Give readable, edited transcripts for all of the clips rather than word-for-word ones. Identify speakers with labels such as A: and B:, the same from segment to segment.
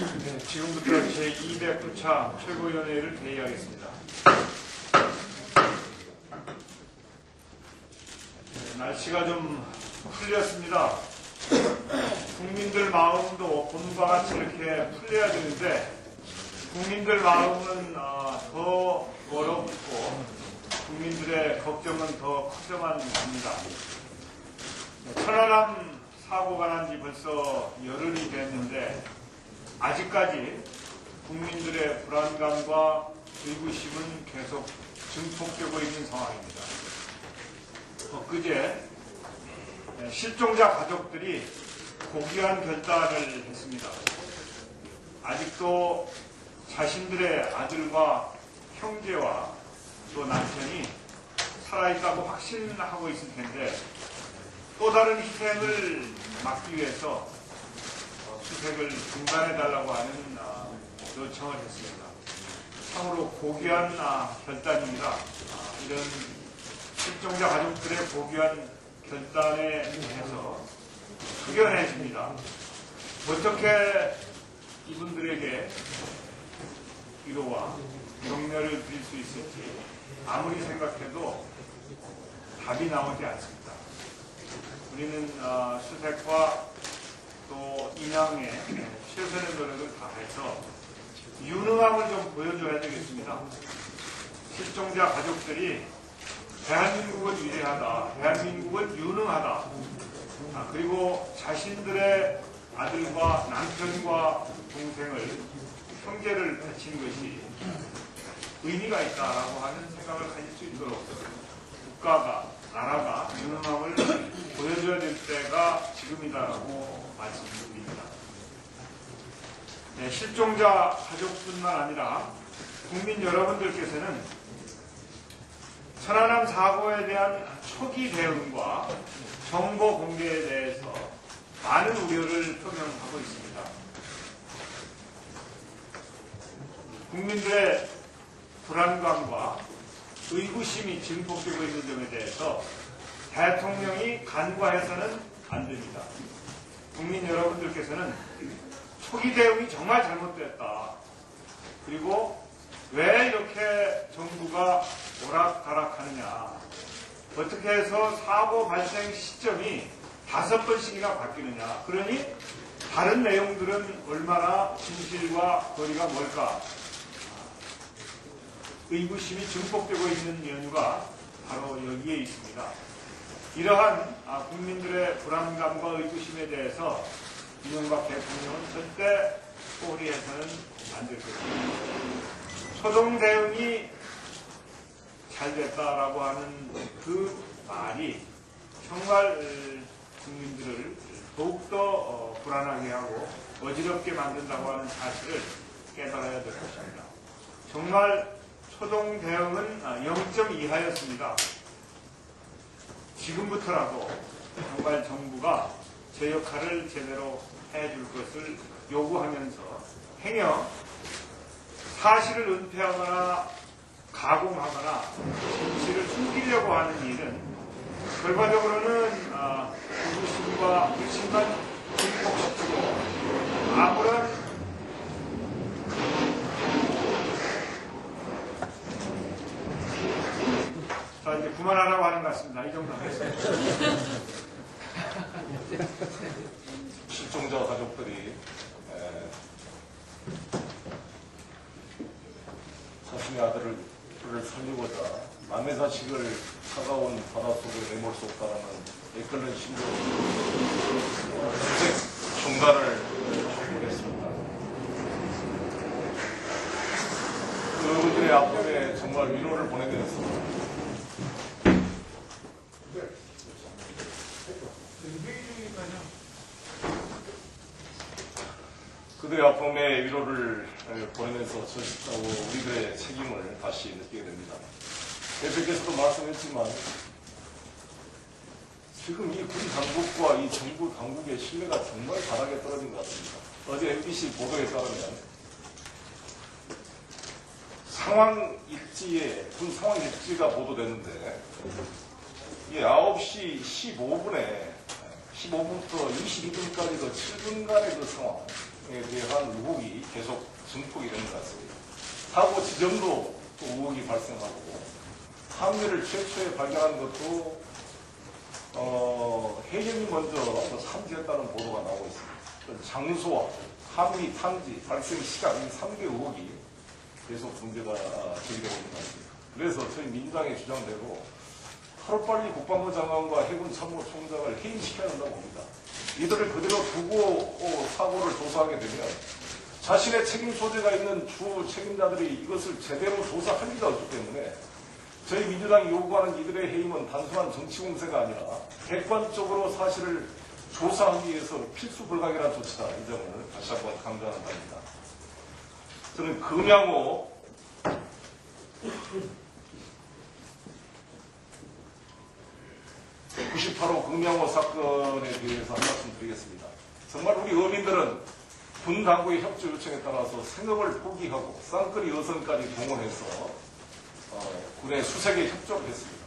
A: 네, 지금부터 제209차 최고위원회를 개의하겠습니다. 네, 날씨가 좀 풀렸습니다. 국민들 마음도 봄과 같이 이렇게 풀려야 되는데 국민들 마음은 더 어렵고 국민들의 걱정은 더 커져만 갑니다. 천안함 사고가 난 지 벌써 열흘이 됐는데 아직까지 국민들의 불안감과 의구심은 계속 증폭되고 있는 상황입니다. 엊그제 실종자 가족들이 고귀한 결단을 했습니다. 아직도 자신들의 아들과 형제와 또 남편이 살아있다고 확신하고 있을 텐데 또 다른 희생을 막기 위해서 수색을 중단해달라고 하는 요청을 했습니다. 참으로 고귀한 결단입니다. 이런 실종자 가족들의 고귀한 결단에 대해서 숙연해 줍니다. 어떻게 이분들에게 위로와 격려를 드릴 수 있을지 아무리 생각해도 답이 나오지 않습니다. 우리는 수색과 또 인양에 최선의 노력을 다해서 유능함을 좀 보여줘야 되겠습니다. 실종자 가족들이 대한민국은 위대하다, 대한민국은 유능하다, 그리고 자신들의 아들과 남편과 동생을, 형제를 바친 것이 의미가 있다라고 하는 생각을 가질 수 있도록 국가가, 나라가 유능함을 보여줘야 될 때가 지금이다라고 말씀드립니다. 네, 실종자 가족뿐만 아니라 국민 여러분들께서는 천안함 사고에 대한 초기 대응과 정보 공개에 대해서 많은 우려를 표명하고 있습니다. 국민들의 불안감과 의구심이 증폭되고 있는 점에 대해서 대통령이 간과해서는 안 됩니다. 국민 여러분들께서는 초기 대응이 정말 잘못됐다. 그리고 왜 이렇게 정부가 오락가락하느냐. 어떻게 해서 사고 발생 시점이 5번씩이나 바뀌느냐. 그러니 다른 내용들은 얼마나 진실과 거리가 멀까. 의구심이 증폭되고 있는 연유가 바로 여기에 있습니다. 이러한 국민들의 불안감과 의구심에 대해서 이명박 대통령은 절대 소홀히 해서는 안 될 것입니다. 초동 대응이 잘 됐다라고 하는 그 말이 정말 국민들을 더욱더 불안하게 하고 어지럽게 만든다고 하는 사실을 깨달아야 될 것입니다. 정말 초동 대응은 0.2하였습니다. 지금부터라도 정말 정부가 제 역할을 제대로 해줄 것을 요구하면서 행여 사실을 은폐하거나 가공하거나 진실을 숨기려고 하는 일은 결과적으로는 의구심과 불신만 증폭시키고 아무런 자, 이제 그만하라고 하는 것 같습니다. 이 정도 하겠습니다.
B: 실종자 가족들이 자신의 아들을 살리고자 남의 자식을 차가운 바닷속에 내몰 수 없다는 애끓는 심정으로 수색 중단을 촉구했습니다. 그분들의 아픔에 정말 위로를 보내드렸습니다. 그들의 아픔에 위로를 보내면서 우리들의 책임을 다시 느끼게 됩니다. 대표께서도 말씀했지만 지금 이 군 당국과 이 정부 당국의 신뢰가 정말 바닥에 떨어진 것 같습니다. 어제 MBC 보도에 따르면 군 상황 일지가 보도됐는데 이게 9시 15분부터 22분까지 그 7분간의 그 상황 대한 의혹이 계속 증폭이 되는 것 같습니다. 사고 지점도 또 의혹이 발생하고 함유를 최초에 발견한 것도 해경이 먼저 탐지했다는 보도가 나오고 있습니다. 장소와 함유 탐지, 발생 시각 이 3개 의혹이 계속 문제가 제기되고 있는 것 같습니다. 그래서 저희 민주당의 주장대로 하루빨리 국방부 장관과 해군 참모총장을 해임시켜야 한다고 봅니다. 이들을 그대로 두고 사고를 조사하게 되면 자신의 책임 소재가 있는 주 책임자들이 이것을 제대로 조사할 리가 없기 때문에 저희 민주당이 요구하는 이들의 해임은 단순한 정치 공세가 아니라 객관적으로 사실을 조사하기 위해서 필수 불가결한 조치다. 이 점을 다시 한번 강조하는 바입니다. 저는 금양호 98호 금양호 사건에 대해서 한 말씀 드리겠습니다. 정말 우리 어민들은 군 당국의 협조 요청에 따라서 생업을 포기하고 쌍끌이 어선까지 동원해서 군의 수색에 협조를 했습니다.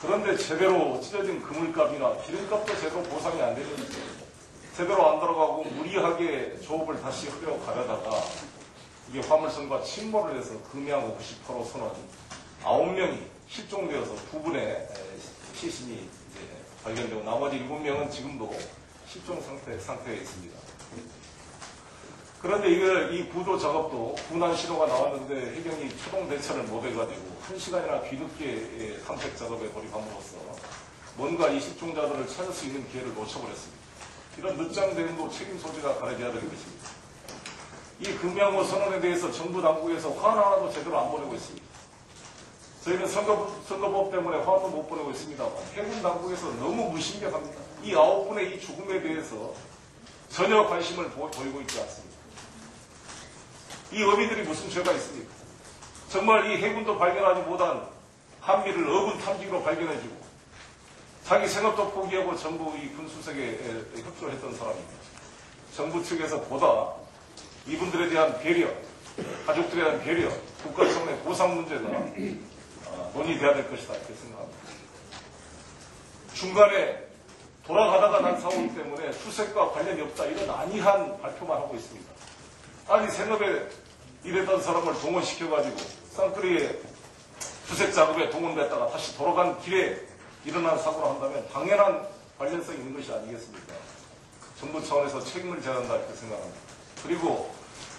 B: 그런데 제대로 찢어진 그물값이나 기름값도 제대로 보상이 안 되는지 제대로 안 들어가고 무리하게 조업을 다시 하려고 가려다가 이게 화물선과 침몰을 해서 금양호 98호 선원 9명이 실종되어서 2분의 시신이 이제 발견되고 나머지 7명은 지금도 실종 상태에 있습니다. 그런데 이 구조 작업도 군안 신호가 나왔는데 해경이 초동 대처를 못해가지고 1시간이나 뒤늦게 탐색 작업에 돌입함으로써 뭔가 이 실종자들을 찾을 수 있는 기회를 놓쳐버렸습니다. 이런 늦장 대응도 책임 소재가 가려져야 되는 것입니다. 이 금양호 선언에 대해서 정부 당국에서 화환 하나도 제대로 안 보내고 있습니다. 저희는 선거법 때문에 화환도 못 보내고 있습니다만 해군 당국에서 너무 무심각합니다. 이 9분의 이 죽음에 대해서 전혀 관심을 보이고 있지 않습니다. 이 어민들이 무슨 죄가 있습니까? 정말 이 해군도 발견하지 못한 한미를 어군 탐지기로 발견해주고 자기 생업도 포기하고 전부 이 군수색에 협조했던 사람입니다. 정부 측에서 보다 이분들에 대한 배려, 가족들에 대한 배려, 국가 차원의 보상 문제가 논의돼야 될 것이다 이렇게 생각합니다. 중간에 돌아가다가 난 사고이기 때문에 수색과 관련이 없다 이런 안이한 발표만 하고 있습니다. 아니 생업에 일했던 사람을 동원시켜가지고 쌍끌이에 수색 작업에 동원됐다가 다시 돌아간 길에 일어난 사고를 한다면 당연한 관련성이 있는 것이 아니겠습니까? 정부 차원에서 책임을 져야 한다 이렇게 생각합니다. 그리고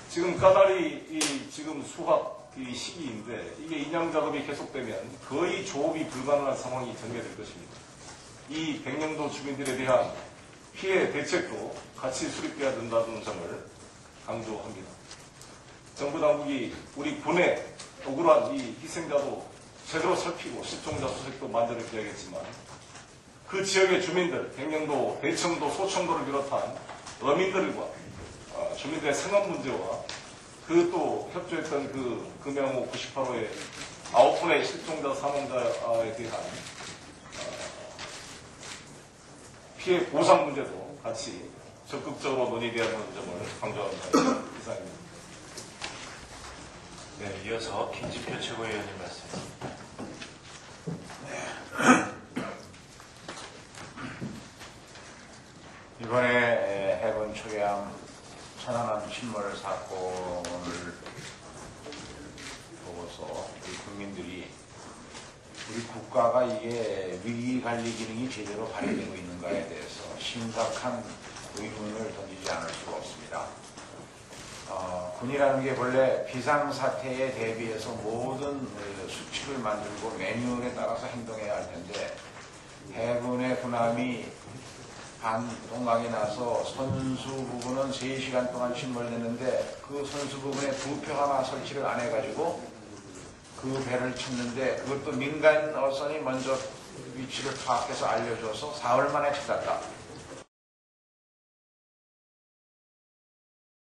B: 지금 까다리 지금 수확 시기인데 이게 인양 작업이 계속되면 거의 조업이 불가능한 상황이 전개될 것입니다. 이 백령도 주민들에 대한 피해 대책도 같이 수립돼야 된다는 점을 강조합니다. 정부 당국이 우리 군의 억울한 이 희생자도 제대로 살피고 실종자 수색도 만전을 기하겠지만 그 지역의 주민들, 백령도, 대청도, 소청도를 비롯한 어민들과 주민들의 생업 문제와 그 또 협조했던 그 금양호 98호의 9분의 실종자 사망자에 대한 피해 보상 문제도 같이 적극적으로 논의되어야 하는 점을 강조합니다. 이상입니다.
C: 네, 이어서 김진표 최고위원님 말씀.
D: 이번에 해군 초계함 천안함 침몰 사건을 보고서 우리 국민들이 우리 국가가 이게 위기 관리 기능이 제대로 발휘되고 있는가에 대해서 심각한 의문을 던지지 않을 수가 없습니다. 군이라는 게 원래 비상사태에 대비해서 모든 수칙을 만들고 매뉴얼에 따라서 행동해야 할 텐데 해군의 군함이 동강에 나서 선수 부분은 3시간 동안 침몰했는데 그 선수 부분에 부표 하나 설치를 안 해가지고 그 배를 찾는데 그것도 민간 어선이 먼저 위치를 파악해서 알려줘서 사흘 만에 찾았다.